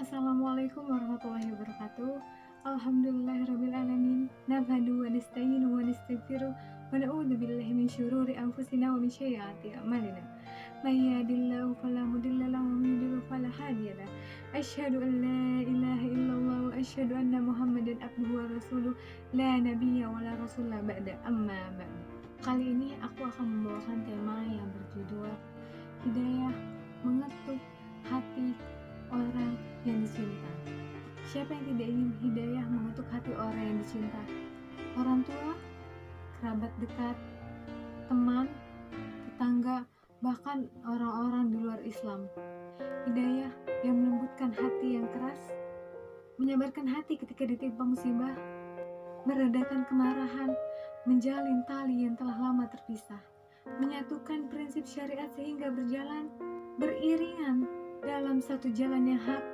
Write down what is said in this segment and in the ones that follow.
Assalamualaikum warahmatullahi wabarakatuh. Alhamdulillahirrabbilalamin. Nabhadu wa nasta'inu wa nastaghfiruh wa na'udzu billahi min syururi anfusina wa min sayyiati a'malina. May yahdihillahu fala mudilla lahu wa may yudlil fala hadiya lahu. Asyhadu an la ilaha illallah wa asyhadu anna Muhammadan abduhu wa rasuluh la nabiyya wa la rasulah ba'da amma ba'd. Kali ini aku akan membawakan tema yang berjudul Hidayah mengetuk hati orang yang dicinta. Siapa yang tidak ingin hidayah mengetuk hati orang yang dicinta? Orang tua, kerabat dekat, teman, tetangga, bahkan orang-orang di luar Islam. Hidayah yang melembutkan hati yang keras, menyabarkan hati ketika ditimpa musibah, meredakan kemarahan, menjalin tali yang telah lama terpisah, menyatukan prinsip syariat sehingga berjalan beriringan dalam satu jalan yang hak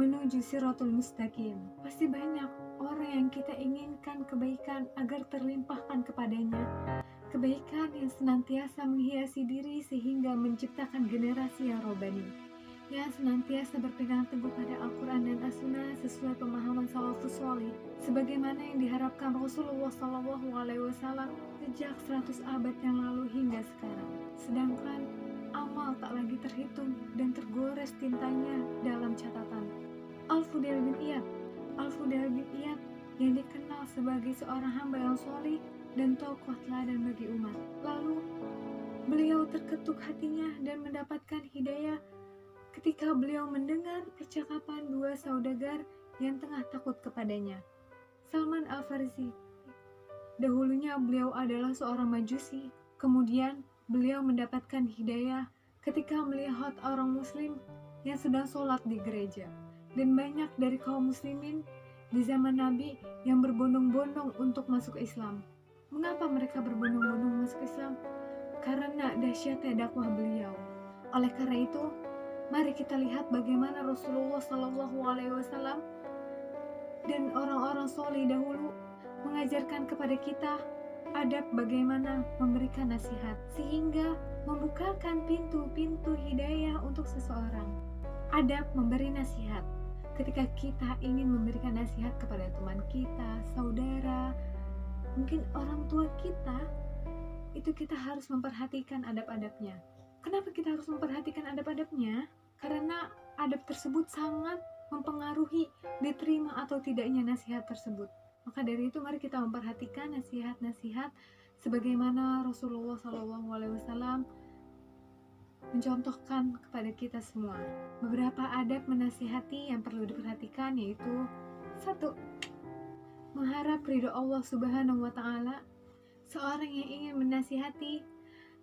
menuju Shirathul Mustaqim. Pasti banyak orang yang kita inginkan kebaikan agar terlimpahkan kepadanya, kebaikan yang senantiasa menghiasi diri sehingga menciptakan generasi yang robani, yang senantiasa berpegang teguh pada Al-Quran dan As-Sunnah sesuai pemahaman salafus sholih, sebagaimana yang diharapkan Rasulullah SAW sejak 100 abad yang lalu hingga sekarang. Sedangkan amal tak lagi terhitung dan tergores tintanya dalam catatan. Al-Fudail bin Iyad yang dikenal sebagai seorang hamba yang solih dan tokoh teladan bagi umat. Lalu beliau terketuk hatinya dan mendapatkan hidayah ketika beliau mendengar percakapan dua saudagar yang tengah takut kepadanya. Salman Al-Farisi, dahulunya beliau adalah seorang majusi, kemudian beliau mendapatkan hidayah ketika melihat orang muslim yang sedang sholat di gereja. Dan banyak dari kaum muslimin di zaman Nabi yang berbondong-bondong untuk masuk Islam. Mengapa mereka berbondong-bondong masuk Islam? Karena dahsyatnya dakwah beliau. Oleh karena itu, mari kita lihat bagaimana Rasulullah SAW dan orang-orang soleh dahulu mengajarkan kepada kita adab bagaimana memberikan nasihat, sehingga membukakan pintu-pintu hidayah untuk seseorang. Adab memberi nasihat. Ketika kita ingin memberikan nasihat kepada teman kita, saudara, mungkin orang tua kita, itu kita harus memperhatikan adab-adabnya. Kenapa kita harus memperhatikan adab-adabnya? Karena adab tersebut sangat mempengaruhi diterima atau tidaknya nasihat tersebut. Maka dari itu mari kita memperhatikan nasihat-nasihat sebagaimana Rasulullah SAW mencontohkan kepada kita semua. Beberapa adab menasihati yang perlu diperhatikan yaitu 1. Mengharap ridho Allah Subhanahu wa Ta'ala. Seorang yang ingin menasihati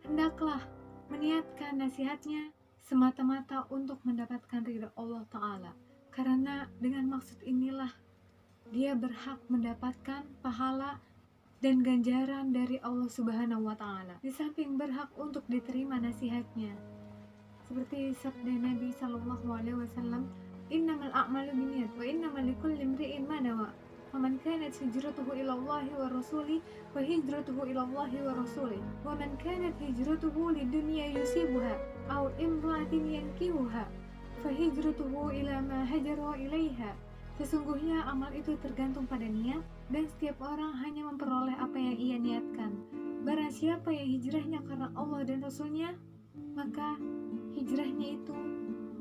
hendaklah meniatkan nasihatnya semata-mata untuk mendapatkan ridho Allah Ta'ala, karena dengan maksud inilah dia berhak mendapatkan pahala dan ganjaran dari Allah Subhanahu wa Ta'ala. Di samping berhak untuk diterima nasihatnya, seperti sabda Nabi sallallahu alaihi wasallam, "Innamal a'malu binniyat wa innamal likulli imri'in ma nawa. Faman kanat hijratuhu ila Allahi wa rasulih wa hijratuhu ila Allahi wa rasulih. Wa man kanat hijratuhu lidunya yusibuha aw imra'atin yankihuha fa hijratuhu ila ma hajara ilaiha." Sesungguhnya amal itu tergantung pada niat, dan setiap orang hanya memperoleh apa yang ia niatkan. Barang siapa yang hijrahnya karena Allah dan Rasulnya, maka hijrahnya itu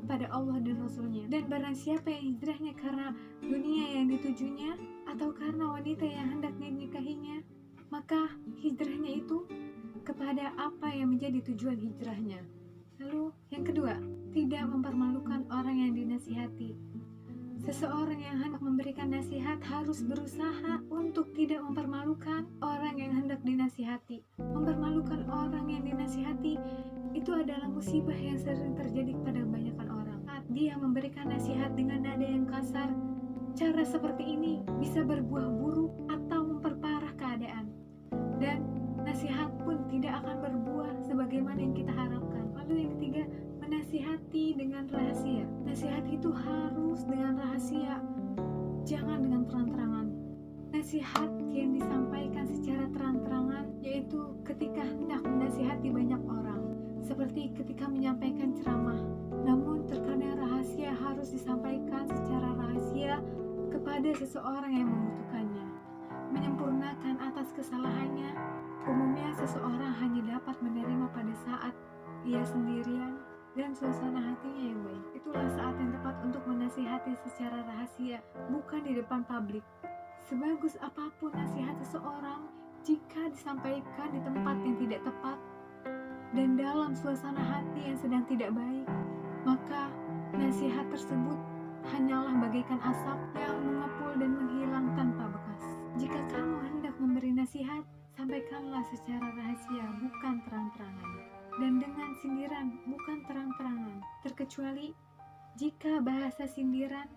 pada Allah dan Rasulnya. Dan barang siapa yang hijrahnya karena dunia yang ditujunya atau karena wanita yang hendak dinikahinya, maka hijrahnya itu kepada apa yang menjadi tujuan hijrahnya. Lalu yang kedua, tidak mempermalukan orang yang dinasihati. Seseorang yang hendak memberikan nasihat harus berusaha untuk tidak mempermalukan orang yang hendak dinasihati. Mempermalukan orang yang dinasihati itu adalah musibah yang sering terjadi kepada kebanyakan orang. Saat dia memberikan nasihat dengan nada yang kasar, cara seperti ini bisa berbuah buruk atau memperparah keadaan. Dan nasihat pun tidak akan berbuah sebagaimana yang kita harapkan. Lalu yang ketiga, menasihati dengan rahasia. Nasihat itu harus dengan rahasia, jangan dengan terang-terangan. Nasihat yang disampaikan secara terang-terangan yaitu ketika hendak menasihati banyak orang. seperti ketika menyampaikan ceramah. Namun terkadang rahasia harus disampaikan secara rahasia kepada seseorang yang membutuhkannya. Menyempurnakan atas kesalahannya, umumnya seseorang hanya dapat menerima pada saat ia sendirian dan suasana hatinya yang baik. Itulah saat yang tepat untuk menasihati secara rahasia, bukan di depan publik. Sebagus apapun nasihat seseorang, jika disampaikan di tempat yang tidak tepat dan dalam suasana hati yang sedang tidak baik, maka nasihat tersebut hanyalah bagaikan asap yang mengepul dan menghilang tanpa bekas. Jika kamu hendak memberi nasihat, sampaikanlah secara rahasia, bukan terang-terangan, dan dengan sindiran, bukan terang-terangan, terkecuali jika bahasa sindiran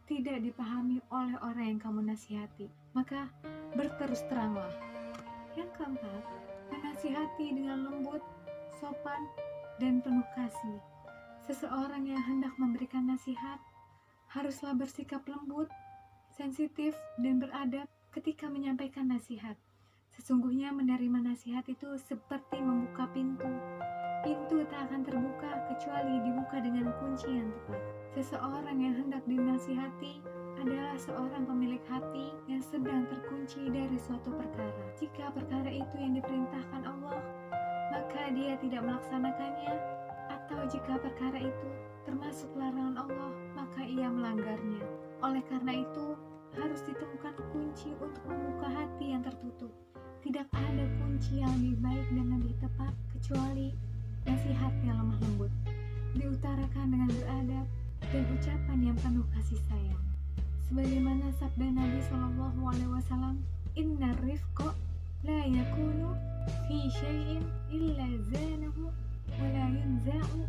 tidak dipahami oleh orang yang kamu nasihati, maka berterus teranglah. Yang keempat, menasihati dengan lembut, sopan, dan penuh kasih. Seseorang yang hendak memberikan nasihat haruslah bersikap lembut, sensitif, dan beradab ketika menyampaikan nasihat. Sesungguhnya menerima nasihat itu seperti membuka pintu. Pintu tak akan terbuka kecuali dibuka dengan kunci yang tepat. Seseorang yang hendak dinasihati adalah seorang pemilik hati yang sedang terkunci dari suatu perkara. Jika perkara itu yang diperintahkan Allah, maka dia tidak melaksanakannya, atau jika perkara itu termasuk larangan Allah, maka ia melanggarnya. Oleh karena itu, harus ditemukan kunci untuk membuka hati yang tertutup. Tidak ada kunci yang lebih baik dan lebih tepat kecuali nasihat yang lemah lembut, diutarakan dengan beradab dan ucapan yang penuh kasih sayang. Sebagaimana sabda Nabi SAW, Inna rifqa la yakunu fi syai'in illa zanahu wa la yunza'u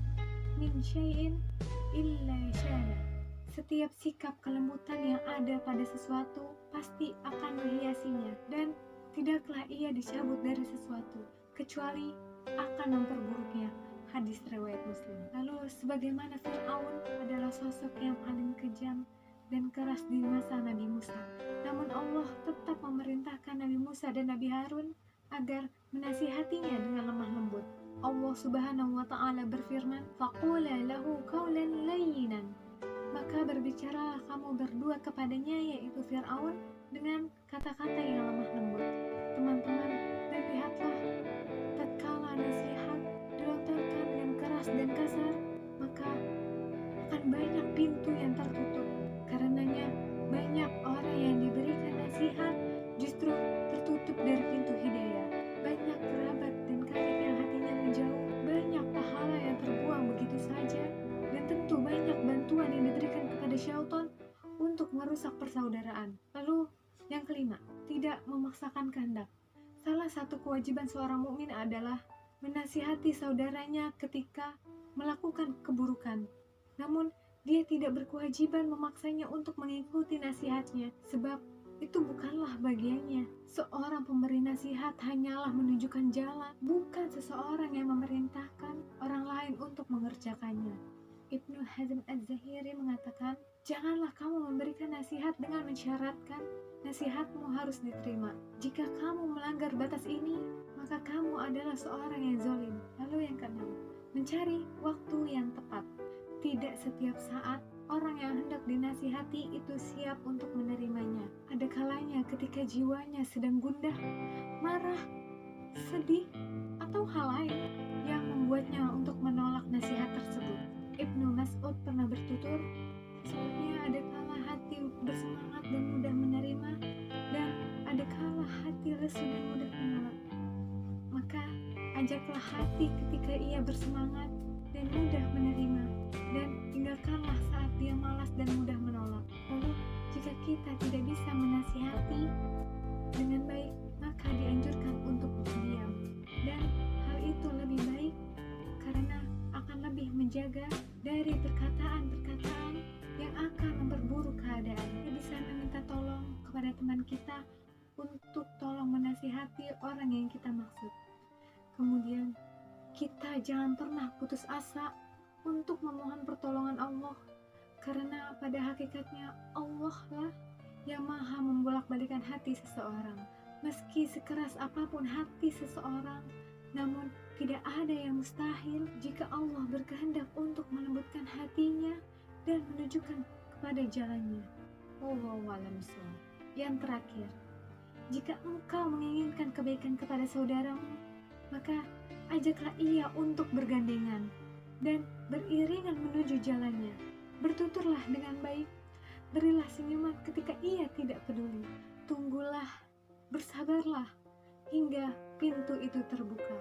min syai'in illa syana. Setiap sikap kelembutan yang ada pada sesuatu pasti akan menghiasinya, dan tidaklah ia dicabut dari sesuatu kecuali akan memperburuknya. Hadis riwayat Muslim. Lalu sebagaimana Fir'aun adalah sosok yang paling kejam dan keras di masa Nabi Musa, namun Allah tetap memerintahkan Nabi Musa dan Nabi Harun agar menasihatinya dengan lemah lembut. Allah Subhanahu wa Ta'ala berfirman, faqula lahu qawlan layyinan, maka berbicaralah kamu berdua kepadanya, yaitu Fir'aun, dengan kata-kata yang lemah lembut. Teman-teman, dan lihatlah, tatkala nasihat dilontarkan dengan keras dan kasar, maka akan banyak pintu yang tertutup. Karenanya banyak orang yang diberikan nasihat justru tertutup dari pintu hidayah. Banyak kerabat dan karib yang hatinya menjauh, banyak pahala yang terbuang begitu saja, dan tentu banyak bantuan yang diberikan kepada syaitan untuk merusak persaudaraan. Lalu yang kelima, tidak memaksakan kehendak. Salah satu kewajiban seorang mukmin adalah menasihati saudaranya ketika melakukan keburukan. Namun, dia tidak berkewajiban memaksanya untuk mengikuti nasihatnya, sebab itu bukanlah bagiannya. Seorang pemberi nasihat hanyalah menunjukkan jalan, bukan seseorang yang memerintahkan orang lain untuk mengerjakannya. Ibnu Hazm Az-Zahiri mengatakan, janganlah kamu memberikan nasihat dengan mensyaratkan nasihatmu harus diterima. Jika kamu melanggar batas ini, maka kamu adalah seorang yang zalim. Lalu yang keenam, mencari waktu yang tepat. Tidak setiap saat orang yang hendak dinasihati itu siap untuk menerimanya. Ada kalanya ketika jiwanya sedang gundah, marah, sedih, atau hal lain yang membuatnya untuk menolak nasihat tersebut. Ibnu Mas'ud pernah bertutur, sesungguhnya ada kala hati bersemangat dan mudah menerima, dan ada kala hati lesu dan mudah menolak. Maka ajaklah hati ketika ia bersemangat dan mudah menerima, dan tinggalkanlah saat dia malas dan mudah menolak. Lalu jika kita tidak bisa menasihati dengan baik, maka dianjurkan untuk diam, dan hal itu lebih baik karena akan lebih menjaga dari perkataan-perkataan yang akan memperburuk keadaan. Kita bisa meminta tolong kepada teman kita untuk tolong menasihati orang yang kita maksud. Kemudian kita jangan pernah putus asa untuk memohon pertolongan Allah, karena pada hakikatnya Allah lah yang maha membolak-balikan hati seseorang. Meski sekeras apapun hati seseorang, Namun tidak ada yang mustahil jika Allah berkehendak untuk melembutkan hatinya dan menunjukkan kepada jalannya. Wallahu a'lam bishawab. Yang terakhir, jika engkau menginginkan kebaikan kepada saudaramu, maka ajaklah ia untuk bergandengan dan beriringan menuju jalannya. Bertuturlah dengan baik, berilah senyuman ketika ia tidak peduli. Tunggulah, bersabarlah hingga pintu itu terbuka.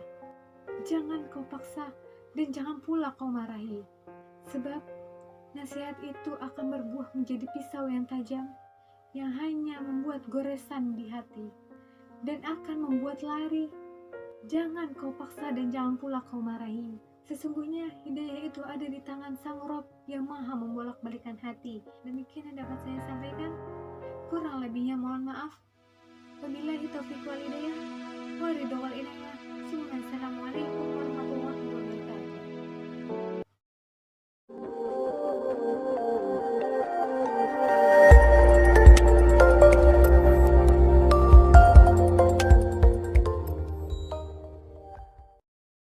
Jangan kau paksa dan jangan pula kau marahi, sebab nasihat itu akan berbuah menjadi pisau yang tajam yang hanya membuat goresan di hati dan akan membuat lari. Jangan kau paksa dan jangan pula kau marahi. Sesungguhnya hidayah itu ada di tangan Sang Rob yang maha membolak-balikan hati. Demikian yang dapat saya sampaikan. Kurang lebihnya mohon maaf. Wabillahi taufiq wal hidayah. Waridho wal inayah. Assalamualaikum